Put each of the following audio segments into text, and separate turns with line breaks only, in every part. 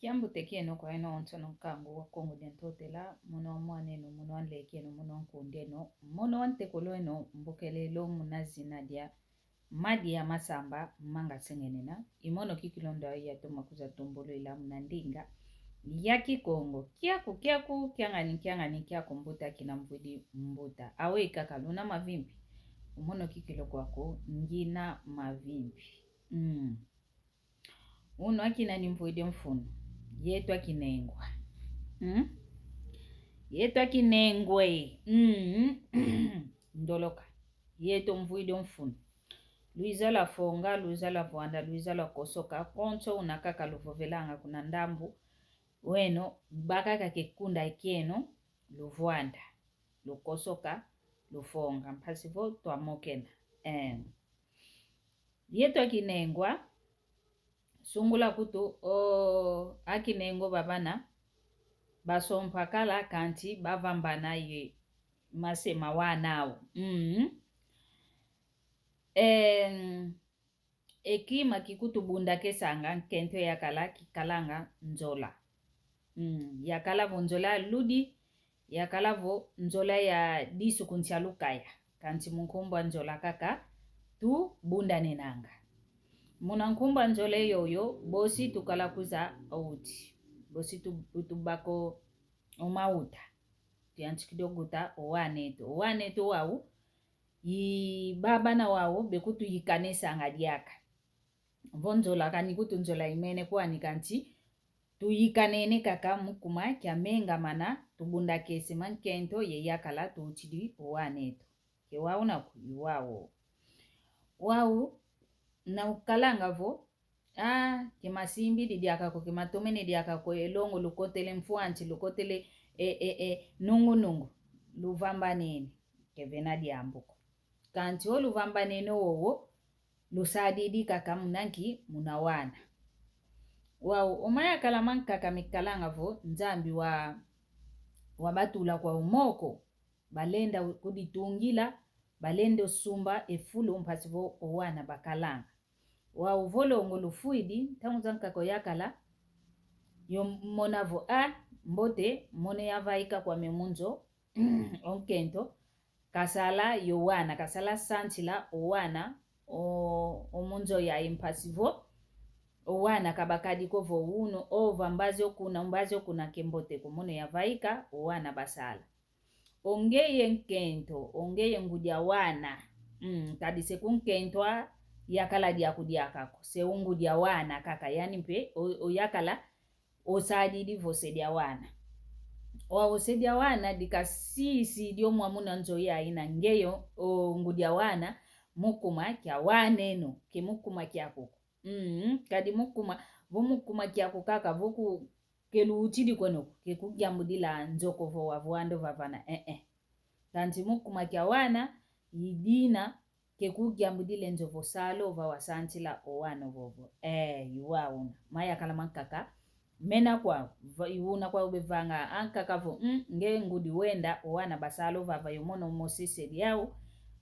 Kiambu teki no kwa eno onto no kango wa kongo dentote la mono mwane no mono anleki no mono nkunde no mono ante kolo eno mbokele lo munazina dia madi ya masamba manga sengenena imono kikilondo ya tomakuza tombolo ila munandinga yaki kongo kiaku kiangani kiako mbuta kina mvudi mbuta awe kaka luna mavimbi umono kikilo kwako ngina mavimbi uno akina ni mvudi mfuno yetu akinengwa yetu akinengwe ndoloka yetu mvuide mfuno luiza la fonga luiza la vuanda luiza la kosoka koncho unakaka luvovelanga kuna ndambu weno bakaka kekunda ikieno luvuanda lukosoka lufonga mpasivo tuamokena yetu akinengwa sungula kutu akinengo babana basompakala kanti bavambana ye masema wanao ekima kikutu bunda kesanga nkento yakala kikalanga nzola yakala vo nzola ludi yakala vo nzola ya disu kuntialukaya kanti munkumbwa nzola kaka tu bunda nenanga muna nkumba njole yoyo bosi tukala kuza outi bosi tubako omauta tianchikidoguta owaneto wau yi baba na wao bekutu yikanesa ngadiaka vonzola kanikutu nzola imene kwani kanti tuyikanene kaka mukuma kya menga mana tubunda kese mankento ye yakala tuchidi owaneto ke wao na kuyiwao wao na ukalanga vo kimasimbi didiakako kimatomene diakako elongo lukotele mfuanchi lukotele nungu luvambanene kevena diambuko kanti o luvambanene wowo lusadidi kaka munanki munawana wao omaya kalaman kaka mikalanga vo nzambi wa batula kwa umoko balenda kuditungila balende sumba efulu mpasivo owana bakalanga wa uvolongo lufuidi tangu zankako yakala yo monavo mbote mone yavaika kwa memunzo onkento kasala yowana kasala santila owana omunzo ya impasivo owana kabakadiko vo uno ovambazi okuna kembote kumone yavaika owana basala ongeye nkento ongeye ngudia wana kadise kunkentwa yakala diakako seungu dia wana kaka yani mpe oyakala osadidi vose dia wana osedia wana dikasisi dio mwamuna nzo ya ina ngeyo ngudia wana mukuma kya waneno ke mukuma kyako kadi mukuma kyako kaka voku kelu uchidi kweno ke kugyambudila nzoko vo wavuando vavana tanti mukuma kya wana yidina ke kugyambudile nzovo salo va wasantila owano vovo yuwauna maya kala mankaka mena kwa yuuna kwa ubevanga ankaka vo nge ngudi wenda owana basalo vava yomono mosese diao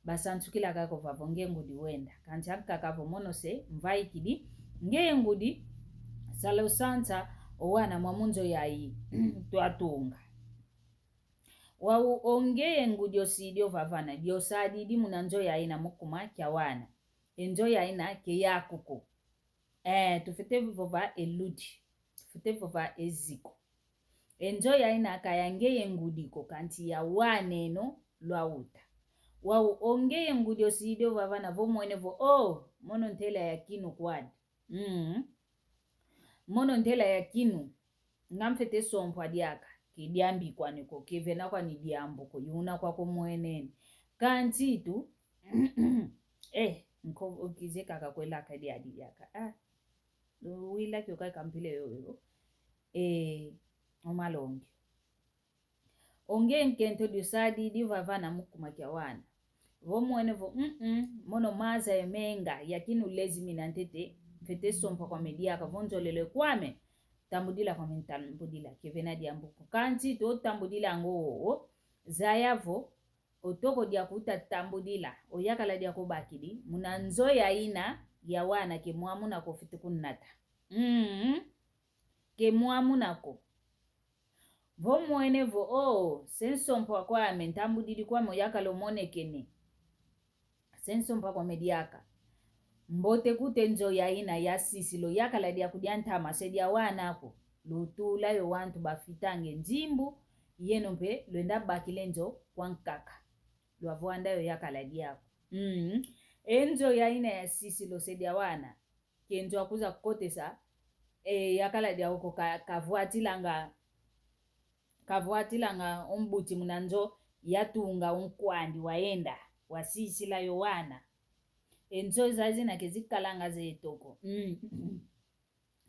basantukila kako vavo nge ngudi wenda kanti ankaka vo mono se mvaikidi nge ngudi salo santa owana mwamunzo yai tuatunga wau ongeye ngudio sidio vavana diosadi di munanzo ya ina mukuma kya wana enjo ya ina ke yakuko tufete vova eludi tufete vova eziko enjo ya ina kayangeye ngudiko kanti ya waneno lwauta wau ongeye ngudio sidio vavana vo mwene vo mono ntela ya kinu kwadi mono ntela ya kinu ngamfete sompwa diaka kidiambi kwaniko kivena kwa nidiambuko yuna kwa kumwenene kanti tu nko ukizeka kakwela kadi adiyaka wila kyo kai kampile yoyo omalongi onge nkento disadi divavana mukuma kya wana vo mwene vo mono maza emenga yakinu lezimi nantete fete sompa kwa mediaka vonjolele kwame tambudila kwa mentambudila kevena diambuko kanti to tambudila ngo zayavo otoko dia kuta tambudila oyakala dia kubakidi munanzo ya ina ya wana ke mwamuna kofiti kunnata ke muamunako vo mwene vo sensompa kwa mentambu didi kwa moyaka lo monekene sensompa kwa mediaka mbote kute nzo ya ina ya sisi lo yaka la dia kudiantama se dia wanako lutula yo wantu bafitange nzimbu yeno mpe lwenda bakile nzo kwa nkaka lwavwanda yo yaka la dia enzo ya ina ya sisi lo se dia wana kenzo akuza kukotesa yaka la dia uko kavuatilanga ombuti munanzo yatunga unkwandi waenda wasisi la yo wana enzo zazi na kezikalanga zetoko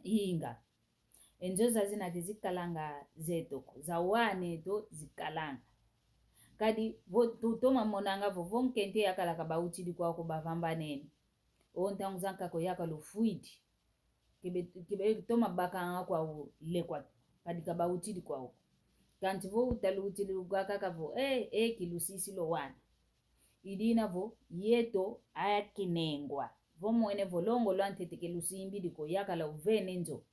inga enzo zazi na kezikalanga zetoko za wane to zikalanga kadi toma monanga vo nkente yakala kabauti di kwa ko bavamba nene ontangu zankako yakalo fuidi kibe toma bakanga kwa lekwa kadi kabauti di kwa kanti vo utaluti lugaka vo kilusisi lo wana idina vo yeto ayakinengwa vo mwene vo longo lwantete lusimbi diko yakala uvene nzo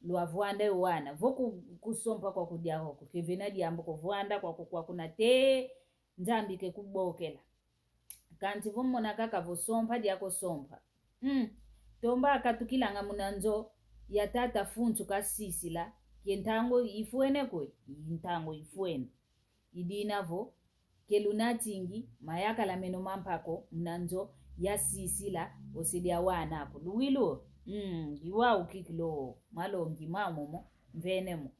lwavwanda wana vo kusompa kwa kudiako kevena diambo kovwanda kwa kuna te nzambi ke kubokela kanti vo mona kaka vo sompa diako sompa tomba akatukilanga munanzo ya tata funtu kasisi la kentango ifuene kwe intango ifuene idina vo kelunatingi mayaka la meno mampako mnanzo ya sisi la osidia wana ako luwilo iwa ukikilo malongi mamomo mvenemo